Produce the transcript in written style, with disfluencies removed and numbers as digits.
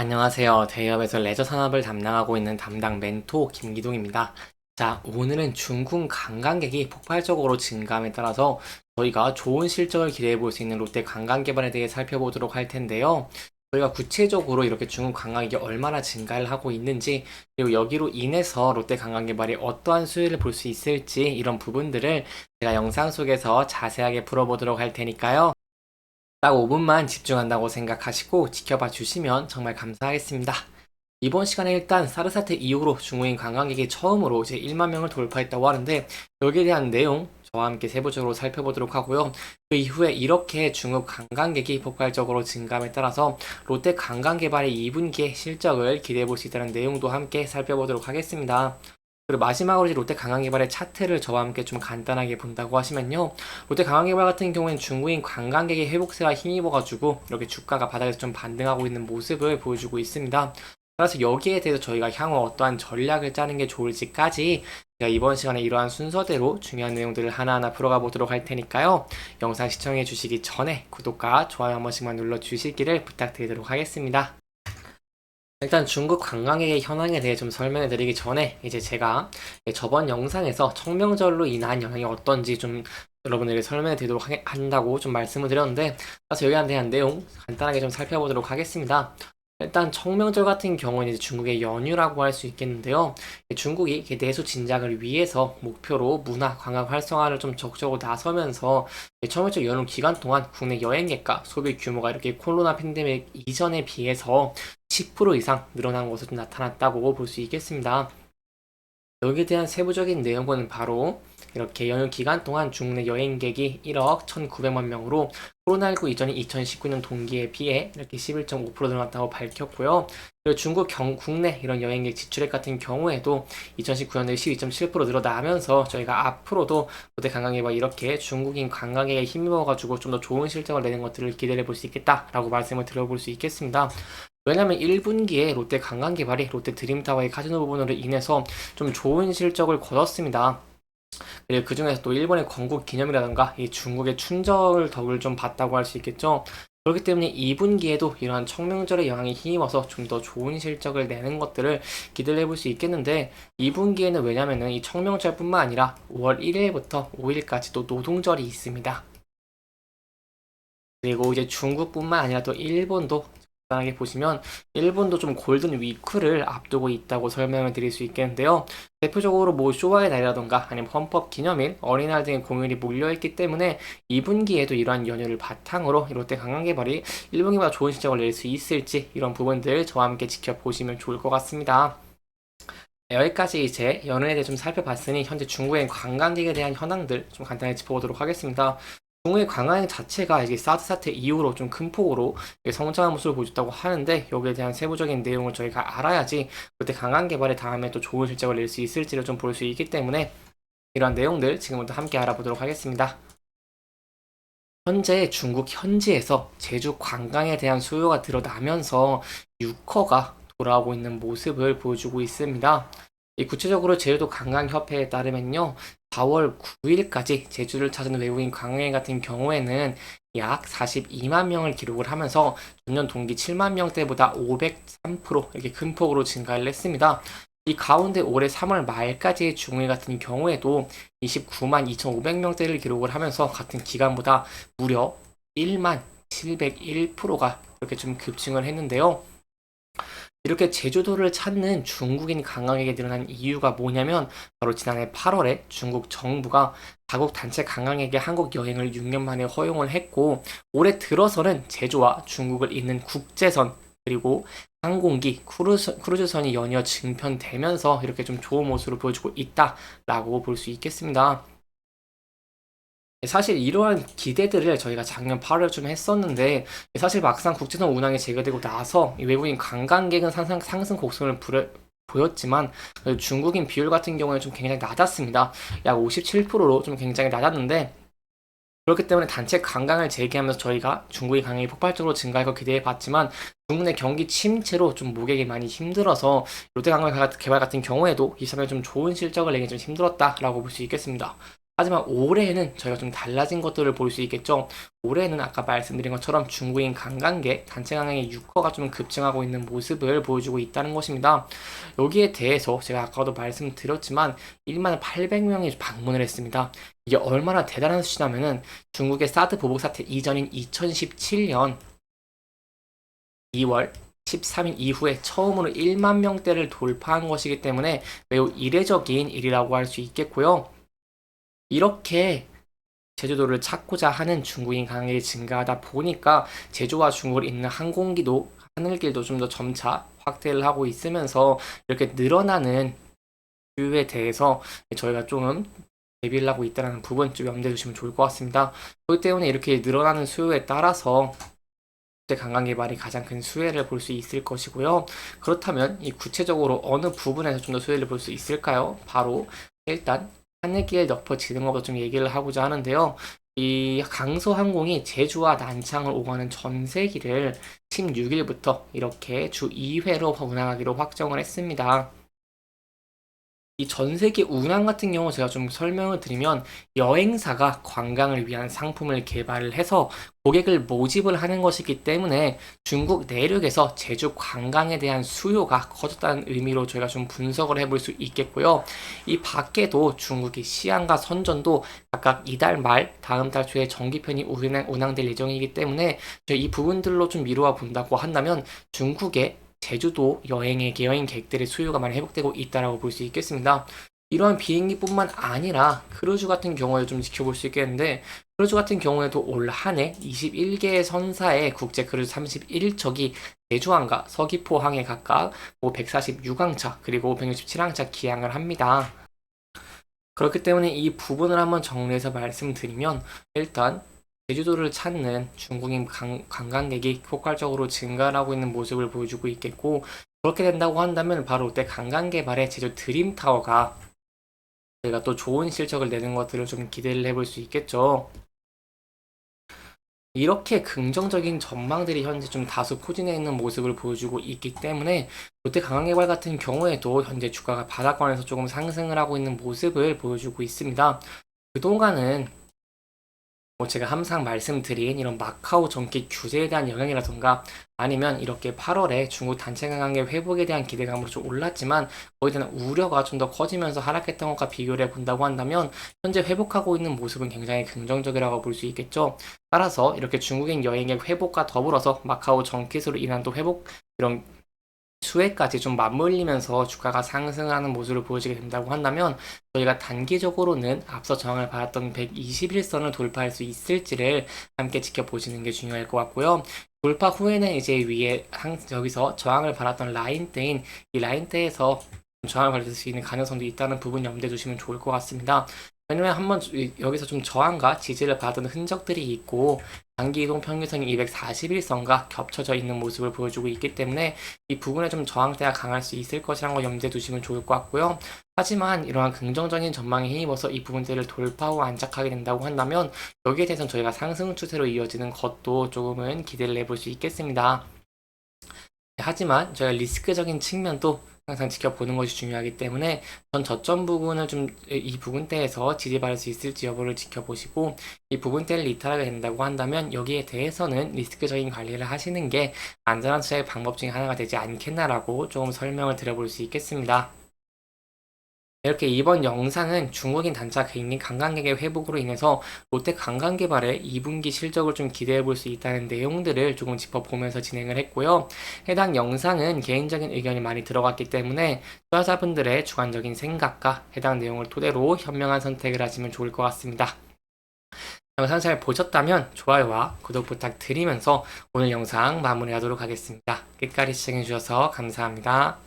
안녕하세요. 대기업에서 레저 산업을 담당하고 있는 담당 멘토 김기동입니다. 자, 오늘은 중국 관광객이 폭발적으로 증감에 따라서 저희가 좋은 실적을 기대해 볼 수 있는 롯데 관광개발에 대해 살펴보도록 할 텐데요. 저희가 구체적으로 이렇게 중국 관광객이 얼마나 증가를 하고 있는지, 그리고 여기로 인해서 롯데 관광개발이 어떠한 수혜를 볼 수 있을지 이런 부분들을 제가 영상 속에서 자세하게 풀어보도록 할 테니까요. 딱 5분만 집중한다고 생각하시고 지켜봐 주시면 정말 감사하겠습니다. 이번 시간에 일단 사르 사태 이후로 중국인 관광객이 처음으로 이제 1만 명을 돌파했다고 하는데 여기에 대한 내용 저와 함께 세부적으로 살펴보도록 하고요. 그 이후에 이렇게 중국 관광객이 폭발적으로 증감에 따라서 롯데 관광개발의 2분기의 실적을 기대해 볼 수 있다는 내용도 함께 살펴보도록 하겠습니다. 그리고 마지막으로 이제 롯데 관광개발의 차트를 저와 함께 좀 간단하게 본다고 하시면요. 롯데 관광개발 같은 경우에는 중국인 관광객의 회복세가 힘입어가지고 이렇게 주가가 바닥에서 좀 반등하고 있는 모습을 보여주고 있습니다. 따라서 여기에 대해서 저희가 향후 어떠한 전략을 짜는 게 좋을지까지 제가 이번 시간에 이러한 순서대로 중요한 내용들을 하나하나 풀어가 보도록 할 테니까요. 영상 시청해 주시기 전에 구독과 좋아요 한 번씩만 눌러 주시기를 부탁드리도록 하겠습니다. 일단 중국 관광객의 현황에 대해 좀 설명해 드리기 전에 이제 제가 저번 영상에서 청명절로 인한 영향이 어떤지 좀 여러분에게 설명해 드리도록 한다고 좀 말씀을 드렸는데, 그래서 여기에 대한 내용 간단하게 좀 살펴보도록 하겠습니다. 일단 청명절 같은 경우는 이제 중국의 연휴라고 할 수 있겠는데요. 중국이 내수 진작을 위해서 목표로 문화 관광 활성화를 좀 적극적으로 나서면서 청명절 연휴 기간 동안 국내 여행객과 소비 규모가 이렇게 코로나 팬데믹 이전에 비해서 10% 이상 늘어난 것으로 좀 나타났다고 볼 수 있겠습니다. 여기에 대한 세부적인 내용은 바로 이렇게 연휴 기간 동안 중내 여행객이 1억 1,900만 명으로 코로나19 이전인 2019년 동기에 비해 이렇게 11.5% 늘어났다고 밝혔고요. 그리고 중국 국내 이런 여행객 지출액 같은 경우에도 2019년에 12.7% 늘어나면서 저희가 앞으로도 롯데 관광객과 이렇게 중국인 관광객에 힘입어가지고 좀 더 좋은 실적을 내는 것들을 기대해 볼 수 있겠다라고 말씀을 드려볼 수 있겠습니다. 왜냐면 1분기에 롯데 관광개발이 롯데 드림타워의 카지노 부분으로 인해서 좀 좋은 실적을 거뒀습니다. 그리고 그 중에서 또 일본의 건국 기념이라던가 이 중국의 춘절 덕을 좀 봤다고 할 수 있겠죠. 그렇기 때문에 2분기에도 이러한 청명절의 영향이 힘입어서 좀 더 좋은 실적을 내는 것들을 기대를 해볼 수 있겠는데, 2분기에는 왜냐면은 이 청명절뿐만 아니라 5월 1일부터 5일까지 또 노동절이 있습니다. 그리고 이제 중국뿐만 아니라 또 일본도 간단하게 보시면 일본도 좀 골든 위크를 앞두고 있다고 설명을 드릴 수 있겠는데요. 대표적으로 뭐 쇼와의 날이라던가 아니면 헌법 기념일, 어린이날 등의 공휴일이 몰려있기 때문에 2분기에도 이러한 연휴를 바탕으로 롯데 관광개발이 1분기보다 좋은 실적을 낼 수 있을지 이런 부분들 저와 함께 지켜보시면 좋을 것 같습니다. 여기까지 이제 연휴에 대해 좀 살펴봤으니 현재 중국의 관광객에 대한 현황들 좀 간단히 짚어보도록 하겠습니다. 중국의 관광객 자체가 이게 사드 사태 이후로 좀 큰 폭으로 성장한 모습을 보여줬다고 하는데, 여기에 대한 세부적인 내용을 저희가 알아야지 그때 관광 개발에 다음에 또 좋은 실적을 낼 수 있을지를 좀 볼 수 있기 때문에 이런 내용들 지금부터 함께 알아보도록 하겠습니다. 현재 중국 현지에서 제주 관광에 대한 수요가 드러나면서 유커가 돌아오고 있는 모습을 보여주고 있습니다. 구체적으로 제주도 관광협회에 따르면요, 4월 9일까지 제주를 찾은 외국인 관광객 같은 경우에는 약 42만 명을 기록을 하면서 전년 동기 7만 명대보다 503% 이렇게 큰 폭으로 증가를 했습니다. 이 가운데 올해 3월 말까지의 중일 같은 경우에도 29만 2,500명대를 기록을 하면서 같은 기간보다 무려 1만 701%가 이렇게 좀 급증을 했는데요. 이렇게 제주도를 찾는 중국인 관광객이 늘어난 이유가 뭐냐면 바로 지난해 8월에 중국 정부가 자국 단체 관광객의 한국 여행을 6년 만에 허용을 했고, 올해 들어서는 제주와 중국을 잇는 국제선 그리고 항공기 크루즈선이 연이어 증편되면서 이렇게 좀 좋은 모습을 보여주고 있다라고 볼 수 있겠습니다. 사실 이러한 기대들을 저희가 작년 8월쯤 했었는데, 사실 막상 국제선 운항이 재개되고 나서 외국인 관광객은 상승 곡선을 보였지만 중국인 비율 같은 경우에 좀 굉장히 낮았습니다. 약 57%로 좀 굉장히 낮았는데, 그렇기 때문에 단체 관광을 재개하면서 저희가 중국의 관광이 폭발적으로 증가할 거 기대해 봤지만 중국 내 경기 침체로 좀 모객이 많이 힘들어서 롯데 관광 개발 같은 경우에도 23년 좀 좋은 실적을 내기 좀 힘들었다라고 볼 수 있겠습니다. 하지만 올해에는 저희가 좀 달라진 것들을 볼 수 있겠죠. 올해는 아까 말씀드린 것처럼 중국인 관광객, 단체 관광객 유커가 좀 급증하고 있는 모습을 보여주고 있다는 것입니다. 여기에 대해서 제가 아까도 말씀드렸지만 1만 800명이 방문을 했습니다. 이게 얼마나 대단한 수치냐면은 중국의 사드 보복 사태 이전인 2017년 2월 13일 이후에 처음으로 1만 명대를 돌파한 것이기 때문에 매우 이례적인 일이라고 할 수 있겠고요. 이렇게 제주도를 찾고자 하는 중국인 관광객이 증가하다 보니까 제주와 중국을 잇는 항공기도 하늘길도 좀 더 점차 확대를 하고 있으면서 이렇게 늘어나는 수요에 대해서 저희가 좀 대비를 하고 있다는 부분 좀 염두에 두시면 좋을 것 같습니다. 그렇기 때문에 이렇게 늘어나는 수요에 따라서 관광 개발이 가장 큰 수혜를 볼 수 있을 것이고요. 그렇다면 이 구체적으로 어느 부분에서 좀 더 수혜를 볼 수 있을까요? 바로 일단 하늘길 덮어지는 것부터 좀 얘기를 하고자 하는데요. 이 강서항공이 제주와 난창을 오가는 전세기를 16일부터 이렇게 주 2회로 운항하기로 확정을 했습니다. 이 전세기 운항 같은 경우 제가 좀 설명을 드리면 여행사가 관광을 위한 상품을 개발을 해서 고객을 모집을 하는 것이기 때문에 중국 내륙에서 제주 관광에 대한 수요가 커졌다는 의미로 저희가 좀 분석을 해볼 수 있겠고요. 이 밖에도 중국의 시안과 선전도 각각 이달 말, 다음 달 초에 정기편이 운항될 예정이기 때문에 이 부분들로 좀 미루어 본다고 한다면 중국의 제주도 여행객들의 수요가 많이 회복되고 있다라고 볼 수 있겠습니다. 이러한 비행기뿐만 아니라 크루즈 같은 경우에 좀 지켜볼 수 있겠는데 크루즈 같은 경우에도 올 한해 21개의 선사의 국제 크루즈 31척이 제주항과 서귀포항에 각각 146항차 그리고 167항차 기항을 합니다. 그렇기 때문에 이 부분을 한번 정리해서 말씀드리면 일단 제주도를 찾는 중국인 관광객이 폭발적으로 증가하고 있는 모습을 보여주고 있겠고 그렇게 된다고 한다면 바로 롯데 관광개발의 제주 드림타워가 저희가 또 좋은 실적을 내는 것들을 좀 기대를 해볼 수 있겠죠. 이렇게 긍정적인 전망들이 현재 좀 다소 포진해 있는 모습을 보여주고 있기 때문에 롯데 관광개발 같은 경우에도 현재 주가가 바닥권에서 조금 상승을 하고 있는 모습을 보여주고 있습니다. 그동안은 제가 항상 말씀드린 이런 마카오 정기 규제에 대한 영향이라던가 아니면 이렇게 8월에 중국 단체 관광객 회복에 대한 기대감으로 좀 올랐지만 거기에 대한 우려가 좀 더 커지면서 하락했던 것과 비교를 해본다고 한다면 현재 회복하고 있는 모습은 굉장히 긍정적이라고 볼 수 있겠죠. 따라서 이렇게 중국인 여행객 회복과 더불어서 마카오 정기수로 인한 또 회복 이런 수혜까지 좀 맞물리면서 주가가 상승하는 모습을 보여지게 된다고 한다면 저희가 단기적으로는 앞서 저항을 받았던 121선을 돌파할 수 있을지를 함께 지켜보시는 게 중요할 것 같고요. 돌파 후에는 이제 위에 여기서 저항을 받았던 라인대인 이 라인대에서 저항을 받을 수 있는 가능성도 있다는 부분 염두에 두시면 좋을 것 같습니다. 왜냐면 한번 여기서 좀 저항과 지지를 받은 흔적들이 있고 단기 이동 평균선이 241선과 겹쳐져 있는 모습을 보여주고 있기 때문에 이 부분에 좀 저항대가 강할 수 있을 것이라는 거 염두에 두시면 좋을 것 같고요. 하지만 이러한 긍정적인 전망에 힘입어서 이 부분들을 돌파 후 안착하게 된다고 한다면 여기에 대해서는 저희가 상승 추세로 이어지는 것도 조금은 기대를 해볼 수 있겠습니다. 하지만 저희가 리스크적인 측면도 항상 지켜보는 것이 중요하기 때문에 전 저점 부분을 좀 이 부분대에서 지지받을 수 있을지 여부를 지켜보시고 이 부분대를 이탈하게 된다고 한다면 여기에 대해서는 리스크적인 관리를 하시는 게 안전한 투자의 방법 중에 하나가 되지 않겠나라고 조금 설명을 드려볼 수 있겠습니다. 이렇게 이번 영상은 중국인 단차 개인인 관광객의 회복으로 인해서 롯데 관광개발의 2분기 실적을 좀 기대해 볼 수 있다는 내용들을 조금 짚어보면서 진행을 했고요. 해당 영상은 개인적인 의견이 많이 들어갔기 때문에 투자자분들의 주관적인 생각과 해당 내용을 토대로 현명한 선택을 하시면 좋을 것 같습니다. 영상 잘 보셨다면 좋아요와 구독 부탁드리면서 오늘 영상 마무리하도록 하겠습니다. 끝까지 시청해주셔서 감사합니다.